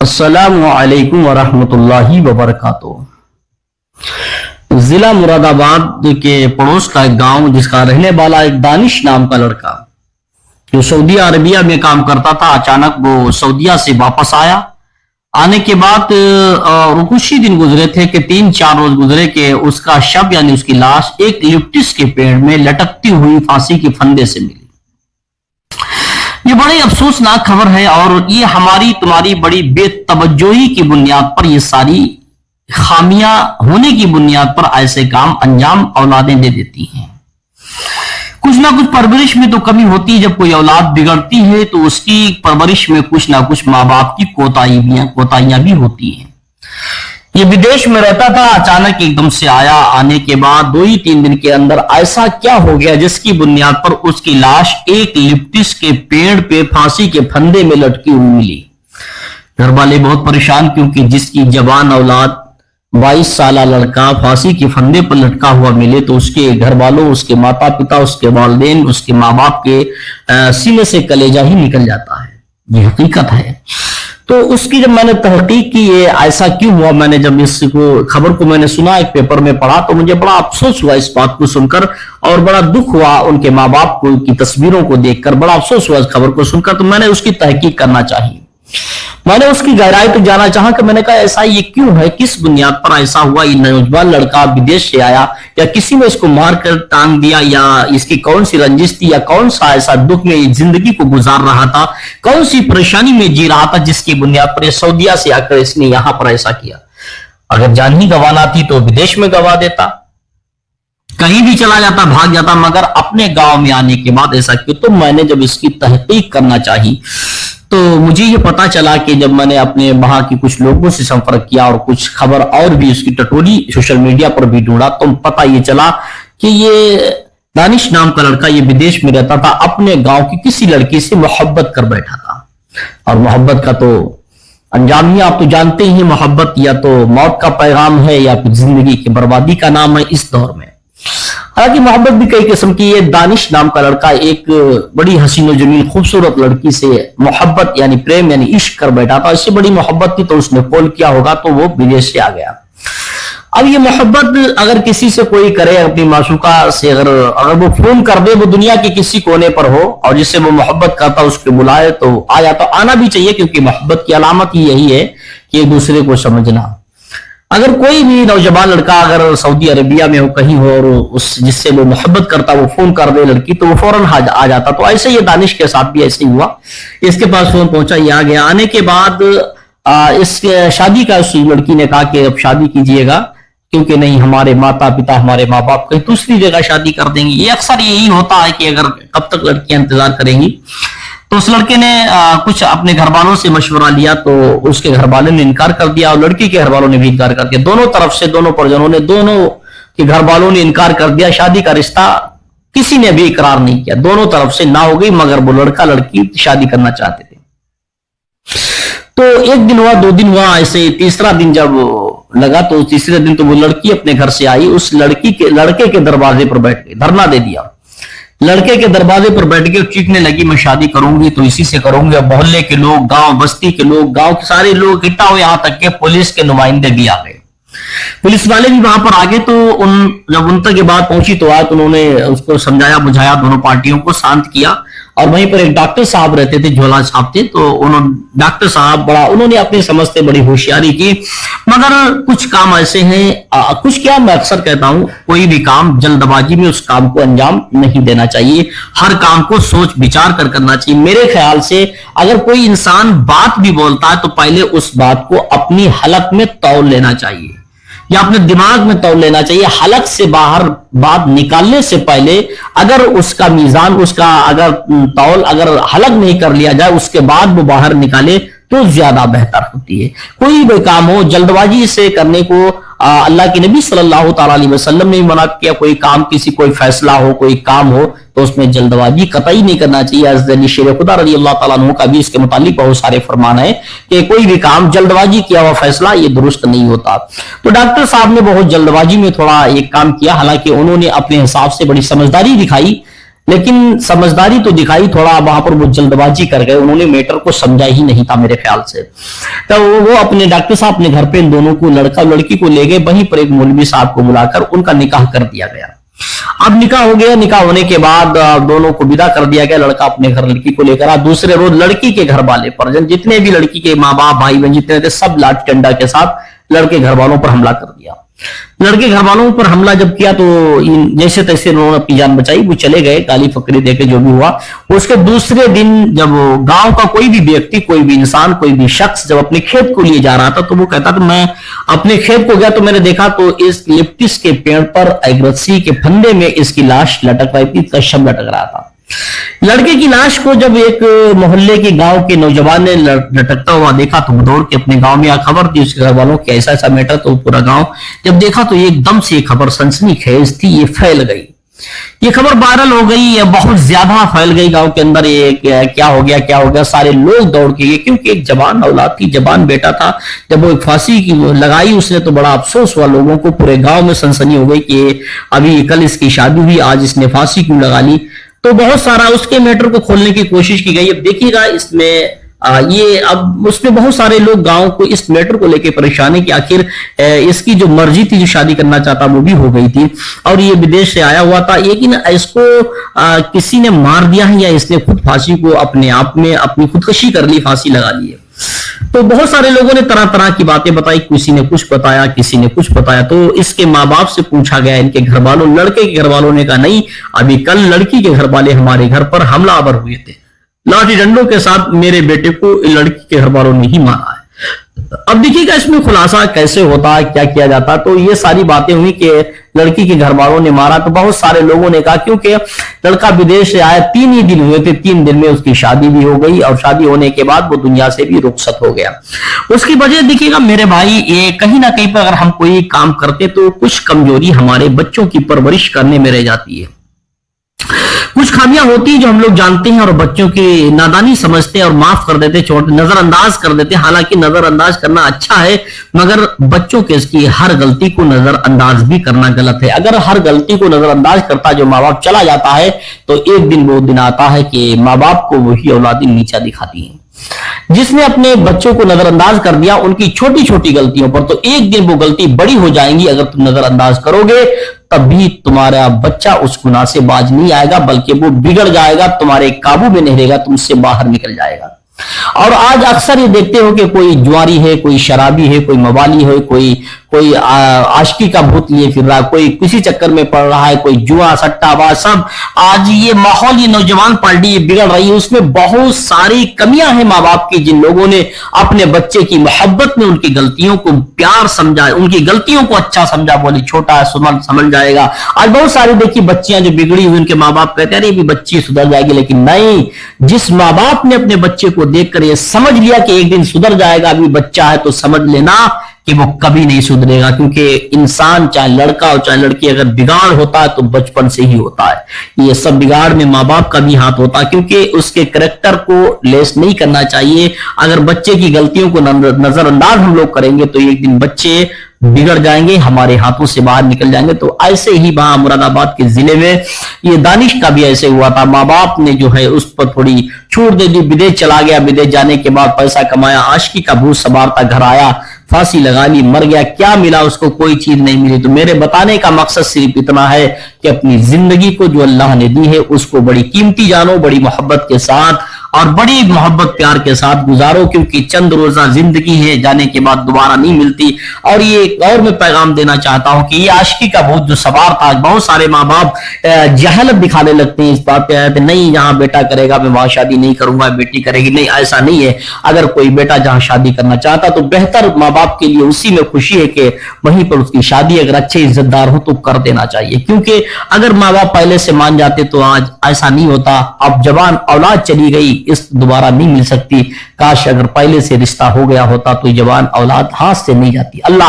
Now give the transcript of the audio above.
السلام علیکم ورحمۃ اللہ وبرکاتہ۔ ضلع مراد آباد کے پڑوس کا ایک گاؤں جس کا رہنے والا ایک دانش نام کا لڑکا جو سعودی عربیہ میں کام کرتا تھا، اچانک وہ سعودیہ سے واپس آیا۔ آنے کے بعد کچھ ہی دن گزرے تھے کہ 3-4 روز گزرے کہ اس کا شب یعنی اس کی لاش ایک لیپٹس کے پیڑ میں لٹکتی ہوئی پھانسی کے پھندے سے ملی۔ یہ بڑی افسوسناک خبر ہے اور یہ ہماری تمہاری بڑی بے توجہی کی بنیاد پر، یہ ساری خامیاں ہونے کی بنیاد پر ایسے کام انجام اولادیں دے دیتی ہیں۔ کچھ نہ کچھ پرورش میں تو کمی ہوتی ہے، جب کوئی اولاد بگڑتی ہے تو اس کی پرورش میں کچھ نہ کچھ ماں باپ کی کوتاہیاں بھی ہوتی ہیں۔ یہ بدیش میں رہتا تھا، اچانک ایک دم سے آیا۔ آنے کے بعد 2-3 دن کے اندر ایسا کیا ہو گیا جس کی بنیاد پر اس کی لاش ایک لیپٹس کے پیڑ پہ پھانسی کے پھندے میں لٹکی ہوئی ملی۔ گھر والے بہت پریشان، کیونکہ جس کی جوان اولاد 22 سالہ لڑکا پھانسی کے پھندے پر لٹکا ہوا ملے تو اس کے گھر والوں، اس کے ماتا پتا، اس کے والدین، اس کے ماں باپ کے سینے سے کلیجہ ہی نکل جاتا ہے۔ یہ حقیقت ہے۔ تو اس کی جب میں نے تحقیق کی یہ ایسا کیوں ہوا، میں نے جب اس خبر کو میں نے سنا، ایک پیپر میں پڑھا، تو مجھے بڑا افسوس ہوا اس بات کو سن کر اور بڑا دکھ ہوا ان کے ماں باپ کی تصویروں کو دیکھ کر، بڑا افسوس ہوا اس خبر کو سن کر۔ تو میں نے اس کی تحقیق کرنا چاہی، میں نے اس کی گہرائی تو جانا چاہا کہ میں نے کہا ایسا یہ کیوں ہے، کس بنیاد پر ایسا ہوا، یہ نوجوان لڑکا بدیش سے آیا یا کسی نے اس کو مار کر ٹانگ دیا، یا اس کی کون سی رنجش تھی، یا کون سا ایسا دکھ میں زندگی کو گزار رہا تھا، کون سی پریشانی میں جی رہا تھا جس کی بنیاد پر یہ سعودیہ سے آ کر اس نے یہاں پر ایسا کیا۔ اگر جان ہی گنوانا تھی تو بدیش میں گنوا دیتا، کہیں بھی چلا جاتا، بھاگ جاتا، مگر اپنے گاؤں میں آنے کے بعد ایسا کیوں؟ تو میں نے جب اس کی تحقیق کرنا چاہی تو مجھے یہ پتا چلا کہ جب میں نے اپنے وہاں کی کچھ لوگوں سے سمپرک کیا اور کچھ خبر اور بھی اس کی ٹٹولی سوشل میڈیا پر بھی ڈھونڈا تو پتا یہ چلا کہ یہ دانش نام کا لڑکا یہ بدیش میں رہتا تھا، اپنے گاؤں کی کسی لڑکی سے محبت کر بیٹھا تھا۔ اور محبت کا تو انجام ہی آپ تو جانتے ہی، محبت یا تو موت کا پیغام ہے یا پھر زندگی کی بربادی کا نام ہے اس دور میں۔ حالانکہ محبت بھی کئی قسم کی ہے۔ دانش نام کا لڑکا ایک بڑی حسین و جمیل خوبصورت لڑکی سے محبت یعنی پریم یعنی عشق کر بیٹھا تھا، اس سے بڑی محبت تھی تو اس نے کال کیا ہوگا تو وہ بدیش سے آ گیا۔ اب یہ محبت اگر کسی سے کوئی کرے، اپنی معشوقہ سے اگر وہ فون کر دے، وہ دنیا کے کسی کونے پر ہو اور جس سے وہ محبت کرتا اس کے بلائے تو آ جاتا، آنا بھی چاہیے، کیونکہ محبت کی علامت ہی یہی ہے کہ ایک دوسرے کو سمجھنا۔ اگر کوئی بھی نوجوان لڑکا اگر سعودی عربیہ میں ہو کہیں ہو اور اس جس سے وہ محبت کرتا وہ فون کر دے لڑکی تو وہ فوراً آ جاتا۔ تو ایسے یہ دانش کے ساتھ بھی ایسے ہی ہوا، اس کے پاس فون پہنچا، یہ آ گیا۔ آنے کے بعد اس شادی کا اس لڑکی نے کہا کہ اب شادی کیجئے گا، کیونکہ نہیں ہمارے ماتا پتا ہمارے ماں باپ کہیں دوسری جگہ شادی کر دیں گے۔ یہ اکثر یہی ہوتا ہے کہ اگر کب تک لڑکیاں انتظار کریں گی۔ تو اس لڑکے نے کچھ اپنے گھر والوں سے مشورہ لیا تو اس کے گھر والوں نے انکار کر دیا اور لڑکی کے گھر والوں نے بھی انکار کر دیا۔ دونوں طرف سے دونوں پرجنوں نے، دونوں کے گھر والوں نے انکار کر دیا۔ شادی کا رشتہ کسی نے بھی اقرار نہیں کیا، دونوں طرف سے نہ ہو گئی، مگر وہ لڑکا لڑکی شادی کرنا چاہتے تھے۔ تو 1 دن ہوا، 2 دن ہوا، ایسے تیسرا دن جب لگا تو تیسرے دن تو وہ لڑکی اپنے گھر سے آئی، اس لڑکے کے دروازے پر بیٹھ گئی، دھرنا دے دیا۔ لڑکے کے دروازے پر بیٹھ کے چیخنے لگی میں شادی کروں گی تو اسی سے کروں گی۔ محلے کے لوگ، گاؤں بستی کے لوگ، گاؤں کے سارے لوگ اکٹھا ہوئے، یہاں تک کہ پولیس کے نمائندے بھی آ گئے، پولیس والے بھی وہاں پر آگے۔ تو جب ان تک یہ بات پہنچی تو آج انہوں نے اس کو سمجھایا بجھایا، دونوں پارٹیوں کو شانت کیا۔ اور وہیں پر ایک ڈاکٹر صاحب رہتے تھے، جھولا صاحب تھے، تو ڈاکٹر صاحب انہوں نے اپنی سمجھ سے بڑی ہوشیاری کی۔ مگر کچھ کام ایسے ہیں، کچھ کیا میں اکثر کہتا ہوں، کوئی بھی کام جلد بازی میں اس کام کو انجام نہیں دینا چاہیے، ہر کام کو سوچ بچار کر کرنا چاہیے۔ میرے خیال سے اگر کوئی انسان بات بھی بولتا ہے تو پہلے اس بات کو اپنی حلق میں تول لینا چاہیے یا اپنے دماغ میں تول لینا چاہیے۔ حلق سے باہر بات نکالنے سے پہلے اگر اس کا میزان، اس کا اگر تول اگر حلق نہیں کر لیا جائے، اس کے بعد وہ باہر نکالے تو زیادہ بہتر ہوتی ہے۔ کوئی بھی کام ہو جلد بازی سے کرنے کو اللہ کے نبی صلی اللہ تعالیٰ علیہ وسلم نے منع کیا۔ کوئی کام، کوئی فیصلہ ہو، کوئی کام ہو تو اس میں جلد بازی قطعی نہیں کرنا چاہیے۔ حضرت علی شیر خدا رضی اللہ تعالیٰ عنہ کا بھی اس کے متعلق بہت سارے فرمان ہیں کہ کوئی بھی کام جلد بازی کیا ہوا فیصلہ یہ درست نہیں ہوتا۔ تو ڈاکٹر صاحب نے بہت جلد بازی میں تھوڑا ایک کام کیا، حالانکہ انہوں نے اپنے حساب سے بڑی سمجھداری دکھائی۔ लेकिन समझदारी तो दिखाई, थोड़ा वहां पर वो जल्दबाजी कर गए, उन्होंने मैटर को समझा ही नहीं था मेरे ख्याल से। तो वो अपने डॉक्टर साहब अपने घर पे इन दोनों को, लड़का लड़की को ले गए, वहीं पर एक मौलवी साहब को बुलाकर उनका निकाह कर दिया गया। अब निकाह हो गया, निकाह होने के बाद दोनों को विदा कर दिया गया, लड़का अपने घर लड़की को लेकर आ। दूसरे रोज लड़की के घर वाले पर, जितने भी लड़की के माँ बाप भाई बहन जितने थे, सब लाठी डंडा के साथ लड़के घर वालों पर हमला कर दिया। लड़के घर वालों पर हमला जब किया तो जैसे तैसे उन्होंने अपनी जान बचाई, वो चले गए गाली फकरी देके, जो भी हुआ। उसके दूसरे दिन जब गांव का कोई भी व्यक्ति, कोई भी इंसान, कोई भी शख्स जब अपने खेत को लिए जा रहा था, तो वो कहता था मैं अपने खेत को गया तो मैंने देखा तो इस लिप्टिस के पेड़ पर एक रस्सी के फंदे में इसकी लाश लटक रही थी, इसका शव लटक रहा था। लड़के की लाश को जब एक मोहल्ले के गांव के नौजवान ने लटकता हुआ देखा तो वो दौड़ के अपने गांव में खबर दी उसके घर वालों की ऐसा ऐसा मैटर। तो पूरा गांव जब देखा तो एकदम से ये खबर सनसनीखेज थी, ये फैल गई, ये खबर वायरल हो गई, ये बहुत ज्यादा फैल गई गांव के अंदर। ये क्या हो गया, क्या हो गया, सारे लोग दौड़ के गए, क्योंकि एक जवान औलाद थी, जवान बेटा था। जब वो फांसी की लगाई उसने तो बड़ा अफसोस हुआ लोगों को, पूरे गांव में सनसनी हो गई कि अभी कल इसकी शादी हुई, आज इसने फांसी क्यों लगा ली। तो बहुत सारा उसके मैटर को खोलने की कोशिश की गई। अब देखिएगा इसमें ये अब उसमें बहुत सारे लोग गांव को इस मैटर को लेकर परेशान है कि आखिर इसकी जो मर्जी थी, जो शादी करना चाहता वो भी हो गई थी, और ये विदेश से आया हुआ था, लेकिन इसको किसी ने मार दिया है या इसने खुद फांसी को अपने आप में अपनी खुदकशी कर ली, फांसी लगा ली है। तो बहुत सारे लोगों ने तरह तरह की बातें बताई, किसी ने कुछ बताया, किसी ने कुछ बताया। तो इसके माँ बाप से पूछा गया, इनके घर वालों, लड़के के घर वालों ने कहा नहीं, अभी कल लड़की के घर वाले हमारे घर पर हमलावर हुए थे, लाठी डंडों के साथ मेरे बेटे को लड़की के घर वालों ने ही मारा है। अब देखिएगा इसमें खुलासा कैसे होता है, क्या किया जाता है। तो ये सारी बातें हुई कि लड़की के घर वालों ने मारा। तो बहुत सारे लोगों ने कहा क्योंकि लड़का विदेश से आया, 3 ही दिन हुए थे, 3 दिन में उसकी शादी भी हो गई, और शादी होने के बाद वो दुनिया से भी रुखसत हो गया। उसकी वजह देखिएगा मेरे भाई, ये कहीं ना कहीं पर अगर हम कोई काम करते तो कुछ कमजोरी हमारे बच्चों की परवरिश करने में रह जाती है। कुछ खामियां होती हैं जो हम लोग जानते हैं और बच्चों की नादानी समझते हैं और माफ कर देते, छोड़ नजरअंदाज कर देते हैं। हालांकि नजरअंदाज करना अच्छा है, मगर बच्चों के इसकी हर गलती को नजरअंदाज भी करना गलत है। अगर हर गलती को नजरअंदाज करता जो माँ बाप चला जाता है, तो एक दिन वो दिन आता है कि माँ बाप को वही औलादी नीचा दिखाती है। जिसने अपने बच्चों को नजरअंदाज कर दिया उनकी छोटी छोटी गलतियों पर, तो एक दिन वो गलती बड़ी हो जाएंगी। अगर तुम नजरअंदाज करोगे तब भी तुम्हारा बच्चा उस गुनाह से बाज नहीं आएगा, बल्कि वो बिगड़ जाएगा, तुम्हारे काबू में नहीं रहेगा, तुमसे बाहर निकल जाएगा। और आज अक्सर ये देखते हो कि कोई जुआरी है, कोई शराबी है, कोई मवाली है, कोई आशिकी का भूत लिए फिर रहा, कोई किसी चक्कर में पड़ रहा है, कोई जुआ सट्टाबाज, सब आज ये माहौल, ये नौजवान पीढ़ी बिगड़ रही है। उसमें बहुत सारी कमियां हैं माँ बाप की, जिन लोगों ने अपने बच्चे की मोहब्बत में उनकी गलतियों को प्यार समझा, उनकी गलतियों को अच्छा समझा, बोले छोटा समझ जाएगा। आज बहुत सारी देखिए बच्चियां जो बिगड़ी हुई, उनके माँ बाप कहते हैं अरे भी बच्ची सुधर जाएगी, लेकिन नहीं, जिस माँ बाप ने अपने बच्चे को देखकर ये समझ लिया कि एक दिन सुधर जाएगा, अभी बच्चा है, तो समझ लेना कि वो कभी नहीं सुधरेगा। क्योंकि इंसान चाहे लड़का हो चाहे लड़की, अगर बिगाड़ होता है तो बचपन से ही होता है। ये सब बिगाड़ में माँ बाप का भी हाथ होता है, क्योंकि उसके कैरेक्टर को लेस नहीं करना चाहिए। अगर बच्चे की गलतियों को नजरअंदाज हम लोग करेंगे तो एक दिन बच्चे बिगड़ जाएंगे, हमारे हाथों से बाहर निकल जाएंगे। तो ऐसे ही वहां मुरादाबाद के जिले में ये दानिश का भी ऐसे हुआ था। माँ बाप ने जो है उस पर थोड़ी छूट दे दी, विदेश चला गया, विदेश जाने के बाद पैसा कमाया, आशिकी का भूत सवारता, घर आया, फांसी लगा ली, मर गया। क्या मिला उसको? कोई चीज नहीं मिली। तो मेरे बताने का मकसद सिर्फ इतना है कि अपनी जिंदगी को जो अल्लाह ने दी है उसको बड़ी कीमती जानो, बड़ी मोहब्बत के साथ और बड़ी मोहब्बत प्यार के साथ गुजारो, क्योंकि चंद रोजा जिंदगी है, जाने के बाद दोबारा नहीं मिलती। और ये और मैं पैगाम देना चाहता हूं कि ये आशिकी का भूत जो सवार था, बहुत सारे माँ बाप जहलत दिखाने लगते हैं इस बात पे, नहीं यहाँ बेटा करेगा मैं वहां शादी नहीं करूंगा, बेटी करेगी, नहीं ऐसा नहीं है। अगर कोई बेटा जहां शादी करना चाहता तो बेहतर माँ बाप के लिए उसी में खुशी है कि वहीं पर उसकी शादी अगर अच्छे इज्जतदार हो तो कर देना चाहिए। क्योंकि अगर माँ बाप पहले से मान जाते तो आज ऐसा नहीं होता। अब जवान औलाद चली गई, इस दोबारा नहीं मिल सकती। काश अगर पहले से रिश्ता हो गया होता तो जवान औलाद हाथ से नहीं जाती। अल्लाह